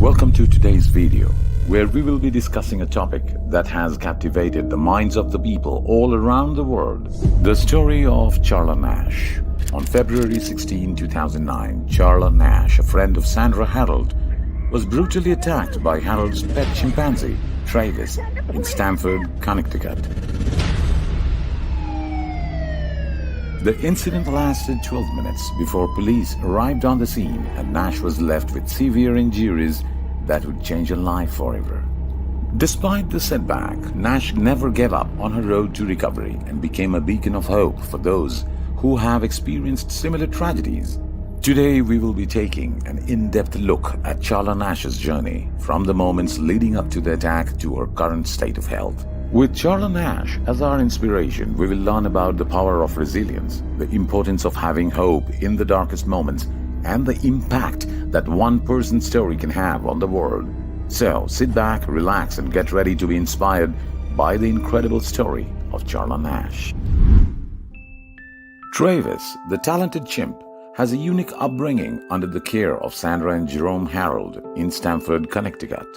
Welcome to today's video, where we will be discussing a topic that has captivated the minds of the people all around the world. The story of Charla Nash. On February 16, 2009, Charla Nash, a friend of Sandra Harold, was brutally attacked by Harold's pet chimpanzee, Travis, in Stamford, Connecticut. The incident lasted 12 minutes before police arrived on the scene, and Nash was left with severe injuries that would change her life forever. Despite the setback, Nash never gave up on her road to recovery and became a beacon of hope for those who have experienced similar tragedies. Today we will be taking an in-depth look at Charla Nash's journey, from the moments leading up to the attack to her current state of health. With Charla Nash as our inspiration, we will learn about the power of resilience, the importance of having hope in the darkest moments, and the impact that one person's story can have on the world. So sit back, relax, and get ready to be inspired by the incredible story of Charla Nash. Travis, the talented chimp, has a unique upbringing under the care of Sandra and Jerome Harold in Stamford, Connecticut.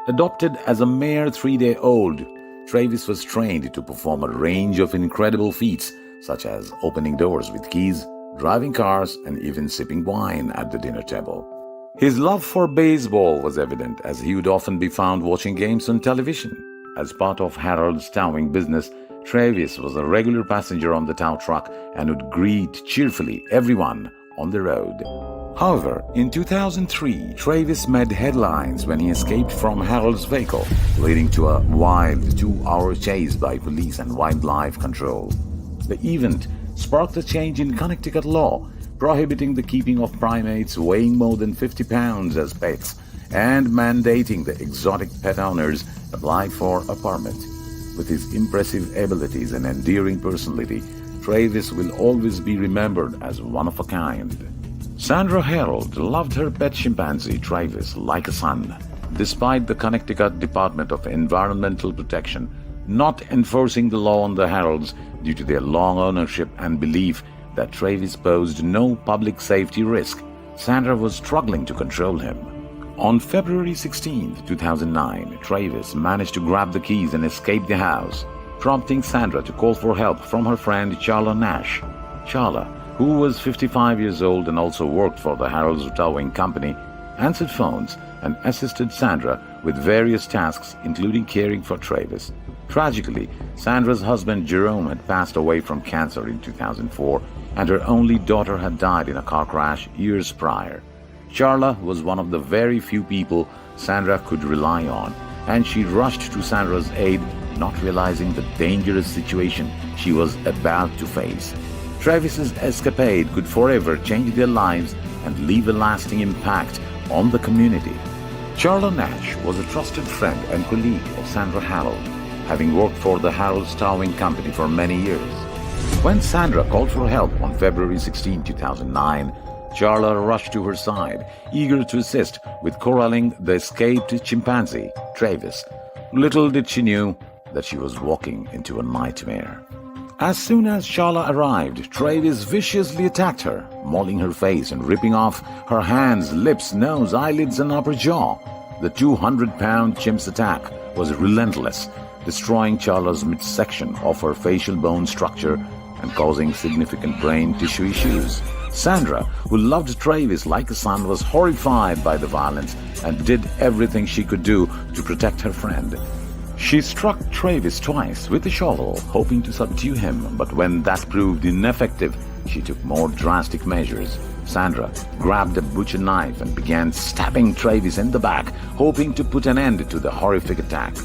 Adopted as a mere 3-day-old, Travis was trained to perform a range of incredible feats, such as opening doors with keys, driving cars, and even sipping wine at the dinner table. His love for baseball was evident, as he would often be found watching games on television. As part of Harold's towing business, Travis was a regular passenger on the tow truck and would greet cheerfully everyone on the road. However, in 2003, Travis made headlines when he escaped from Harold's vehicle, leading to a wild 2-hour chase by police and wildlife control. The event sparked a change in Connecticut law, prohibiting the keeping of primates weighing more than 50 pounds as pets, and mandating the exotic pet owners apply for a permit. With his impressive abilities and endearing personality, Travis will always be remembered as one of a kind. Sandra Harold loved her pet chimpanzee Travis like a son. Despite the Connecticut Department of Environmental Protection not enforcing the law on the Harolds due to their long ownership and belief that Travis posed no public safety risk, Sandra was struggling to control him. On February 16, 2009, Travis managed to grab the keys and escape the house, prompting Sandra to call for help from her friend Charla Nash. Charla, who was 55 years old and also worked for the Harold's towing company, answered phones and assisted Sandra with various tasks, including caring for Travis. Tragically, Sandra's husband Jerome had passed away from cancer in 2004, and her only daughter had died in a car crash years prior. Charla was one of the very few people Sandra could rely on, and she rushed to Sandra's aid, not realizing the dangerous situation she was about to face. Travis's escapade could forever change their lives and leave a lasting impact on the community. Charla Nash was a trusted friend and colleague of Sandra Harold, having worked for the Harold's towing company for many years. When Sandra called for help on February 16, 2009, Charla rushed to her side, eager to assist with corralling the escaped chimpanzee, Travis. Little did she know that she was walking into a nightmare. As soon as Charla arrived, Travis viciously attacked her, mauling her face and ripping off her hands, lips, nose, eyelids, and upper jaw. The 200-pound chimp's attack was relentless, destroying Charla's midsection of her facial bone structure and causing significant brain tissue issues. Sandra, who loved Travis like a son, was horrified by the violence and did everything she could do to protect her friend. She struck Travis twice with a shovel, hoping to subdue him, but when that proved ineffective, she took more drastic measures. Sandra grabbed a butcher knife and began stabbing Travis in the back, hoping to put an end to the horrific attack.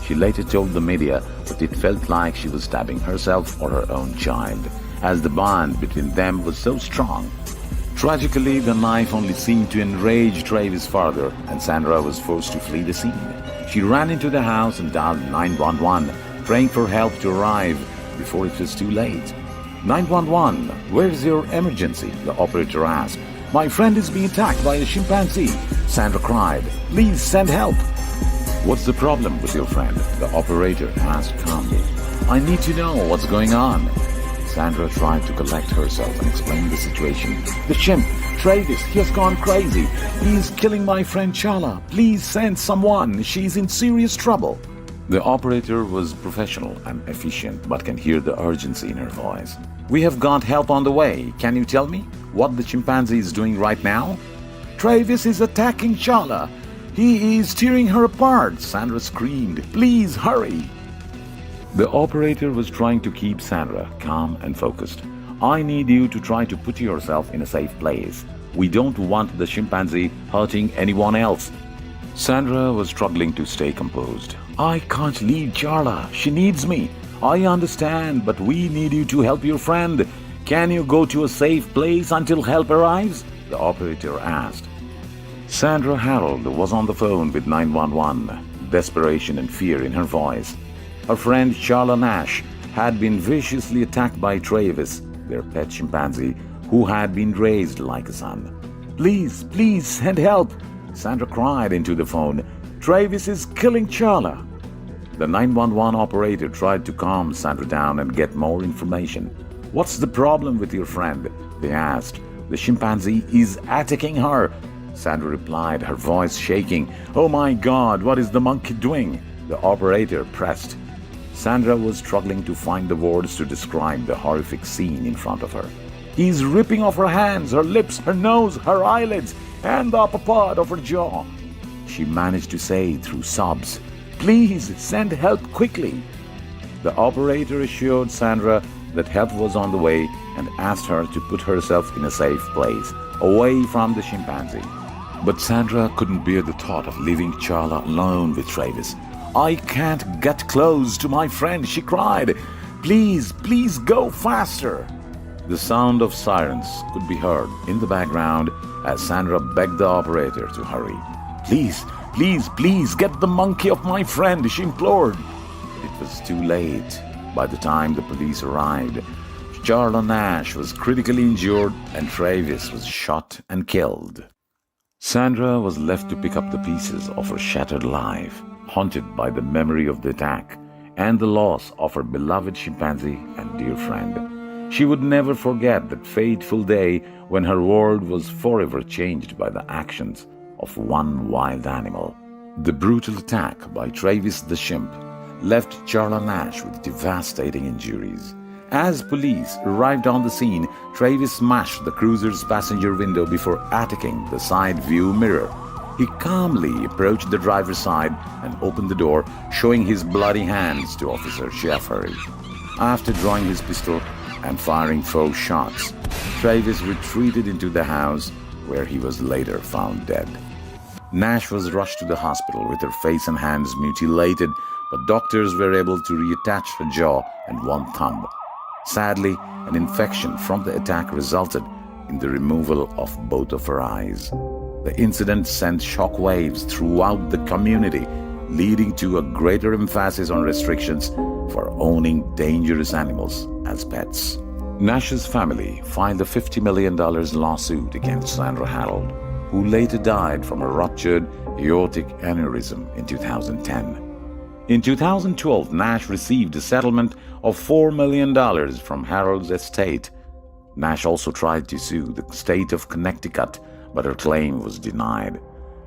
She later told the media that it felt like she was stabbing herself or her own child, as the bond between them was so strong. Tragically, the knife only seemed to enrage Travis further, and Sandra was forced to flee the scene. She ran into the house and dialed 911, praying for help to arrive before it was too late. 911, where's your emergency? The operator asked. My friend is being attacked by a chimpanzee, Sandra cried. Please send help. What's the problem with your friend? The operator asked calmly. I need to know what's going on. Sandra tried to collect herself and explain the situation. "The chimp, Travis, he has gone crazy. He's killing my friend Charla. Please send someone. She's in serious trouble." The operator was professional and efficient, but can hear the urgency in her voice. "We have got help on the way. Can you tell me what the chimpanzee is doing right now?" "Travis is attacking Charla. He is tearing her apart," Sandra screamed. "Please hurry." The operator was trying to keep Sandra calm and focused. "I need you to try to put yourself in a safe place. We don't want the chimpanzee hurting anyone else." Sandra was struggling to stay composed. "I can't leave Charla. She needs me. I understand, but we need you to help your friend. Can you go to a safe place until help arrives?" the operator asked. Sandra Harold was on the phone with 911, desperation and fear in her voice. Her friend Charla Nash had been viciously attacked by Travis, their pet chimpanzee, who had been raised like a son. "Please, please send help," Sandra cried into the phone. "Travis is killing Charla." The 911 operator tried to calm Sandra down and get more information. "What's the problem with your friend?" they asked. "The chimpanzee is attacking her," Sandra replied, her voice shaking. "Oh my God, what is the monkey doing?" the operator pressed. Sandra was struggling to find the words to describe the horrific scene in front of her. "He's ripping off her hands, her lips, her nose, her eyelids, and the upper part of her jaw," she managed to say through sobs. "Please send help quickly." The operator assured Sandra that help was on the way and asked her to put herself in a safe place, away from the chimpanzee. But Sandra couldn't bear the thought of leaving Charla alone with Travis. "I can't get close to my friend," she cried. "Please, please go faster." The sound of sirens could be heard in the background as Sandra begged the operator to hurry. "Please, please, please get the monkey off my friend," she implored. But it was too late. By the time the police arrived, Charla Nash was critically injured and Travis was shot and killed. Sandra was left to pick up the pieces of her shattered life, haunted by the memory of the attack and the loss of her beloved chimpanzee and dear friend. She would never forget that fateful day when her world was forever changed by the actions of one wild animal. The brutal attack by Travis the chimp left Charla Nash with devastating injuries. As police arrived on the scene, Travis smashed the cruiser's passenger window before attacking the side view mirror. He calmly approached the driver's side and opened the door, showing his bloody hands to Officer Shafari. After drawing his pistol and firing 4 shots, Travis retreated into the house where he was later found dead. Nash was rushed to the hospital with her face and hands mutilated, but doctors were able to reattach her jaw and one thumb. Sadly, an infection from the attack resulted in the removal of both of her eyes. The incident sent shockwaves throughout the community, leading to a greater emphasis on restrictions for owning dangerous animals as pets. Nash's family filed a $50 million lawsuit against Sandra Harold, who later died from a ruptured aortic aneurysm in 2010. In 2012, Nash received a settlement of $4 million from Harold's estate. Nash also tried to sue the state of Connecticut, but her claim was denied.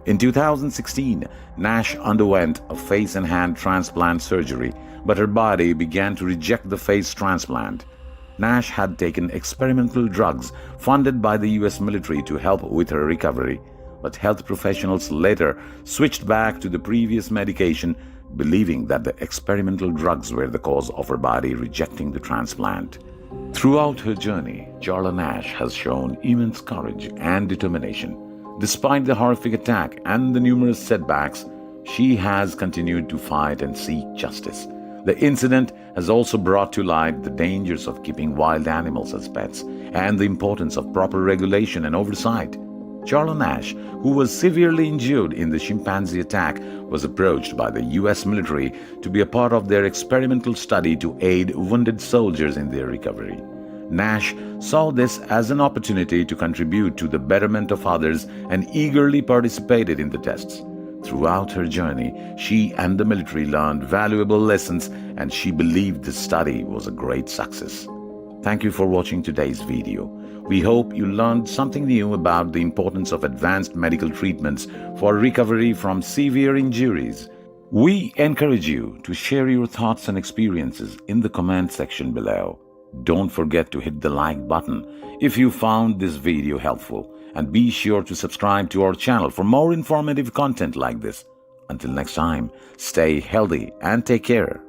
In 2016, Nash underwent a face and hand transplant surgery, but her body began to reject the face transplant. Nash had taken experimental drugs funded by the U.S. military to help with her recovery, but health professionals later switched back to the previous medication, believing that the experimental drugs were the cause of her body rejecting the transplant. Throughout her journey, Charla Nash has shown immense courage and determination. Despite the horrific attack and the numerous setbacks, she has continued to fight and seek justice. The incident has also brought to light the dangers of keeping wild animals as pets and the importance of proper regulation and oversight. Charla Nash, who was severely injured in the chimpanzee attack, was approached by the U.S. military to be a part of their experimental study to aid wounded soldiers in their recovery. Nash saw this as an opportunity to contribute to the betterment of others and eagerly participated in the tests. Throughout her journey, she and the military learned valuable lessons, and she believed the study was a great success. Thank you for watching today's video. We hope you learned something new about the importance of advanced medical treatments for recovery from severe injuries. We encourage you to share your thoughts and experiences in the comment section below. Don't forget to hit the like button if you found this video helpful, and be sure to subscribe to our channel for more informative content like this. Until next time, stay healthy and take care.